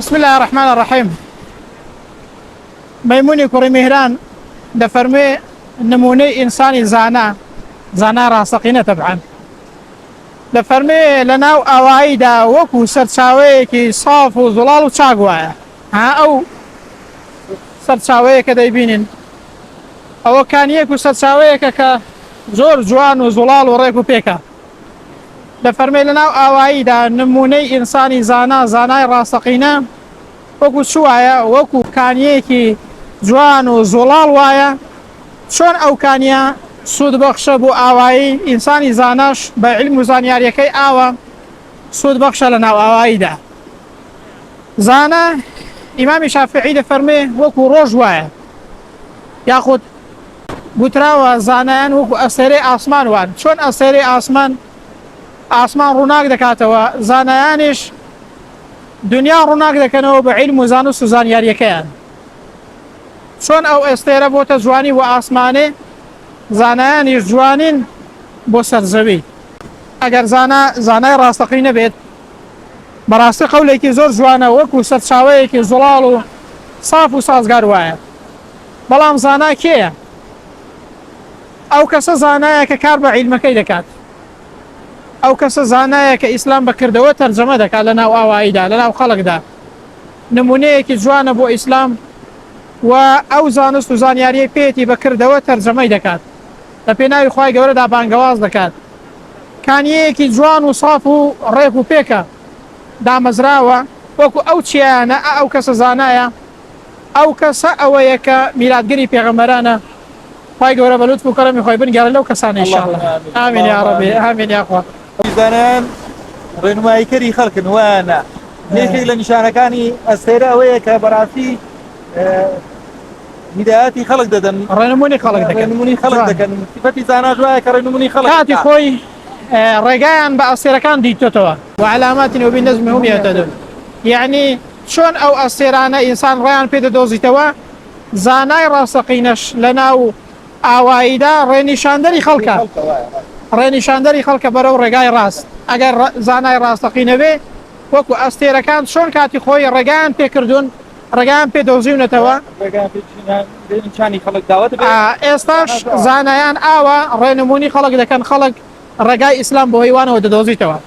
بسم الله الرحمن الرحيم. ميموني كوري مهران دفرمي نموني إنساني زانا راسقينة طبعا دفرمي لناو أوايدا وكو سرساوي كي صاف وظلال وشاقوايا أو سرساوي كدايبينين أو كان يكو سرساوي كا زور جوان وظلال وريكو بيكا دفرمي لناو أوايدا نموني إنساني زانا راسقينة وكو شوايا وكو كان يكي جوان وزلال وايا شون أو كانيا سود بخش بو آوائي إنساني زاناش بعلم زانياريكي آوا سود بخش لنا آوائي دا زانا إمام شافعي دا فرمي وكو روج وايا ياخد بوتراوا زانان وكو أسيري آسمان وان شون أسيري آسمان روناق دكاتوا زانيانش دنيا روناق دكانو بعلم زانوس زانياريكيان شون أو استيرا بوتا جواني وآسماني زانایانی جوانین بۆ سەرزەوی ئەگەر زانای ڕاستەقینە بێت بەڕاستی قەولێکی زۆر جوانە وەکو سەرچاوەیەکی زوڵاڵ و ساف و سازگار وایە بەڵام زانا کێیە؟ ئەو کەسە زانایە کە کار بە عیلمەکەی دەکات ئەو کەسە زانایە کە ئیسلام بەکردەوە تەرجەمە دەکات لەناو ئاواییدا لەناو خەڵکدا نمونەیەکی جوانە بۆ ئیسلام و ئەو زانست و زانیاریە پێێتی بەکردەوە تەرجەمەی دەکات لە پێناوی خوای گەورەدا بانگەواز دەکات کانیەیەکی جوان و ساف و ڕێک و پێکە دامەزراوە وەکو ئەو چیانە ئەو کەسە زانایە ئەو کەسە ئەوەیە کە میلادگەری پێغەمبەرانە خوای گەورە بە لوتف و کەرەمی خۆی بنگێڕێت لەو کەسانە ئینشاءڵڵا ئامین یا ڕەبی ئامین یا خوا زانایان ڕێنماییکەری خەڵکن وانە یەکێک لە نیشانەکانی ئەستێرە ئەوەیە کە بەڕاستی هدایەتی خەڵک دەدەن ڕێنمونی خەڵک دەکەن صفەتی زاناش وایە کە ڕێنمونی خەڵک کاتی خۆی ڕێگایان بە ئەستێرەکان دیتۆتەوە وعلاماتی وبالنجم هم يهتدون یعنی چۆن ئەو ئەستێرانە ئینسان ڕێیان پێ دەدۆزیتەوە زانای ڕاستەقینەش لەناو ئاواییدا ڕێنیشاندەری خەڵکە بەرەو ڕێگای ڕاست ئەگەر زانای ڕاستەقینە بێ وەکو ئەستێرەکان چۆن کاتی خۆی ڕێگایان پێکردوون ڕێگایان پێ دۆزیونەتەوە ئێستاش زانایان ئاوە ڕێنمونی خەڵک دەکەن خەڵک ڕێگای ئیسلام بۆ هەیوانەوە دەدۆزیتەوە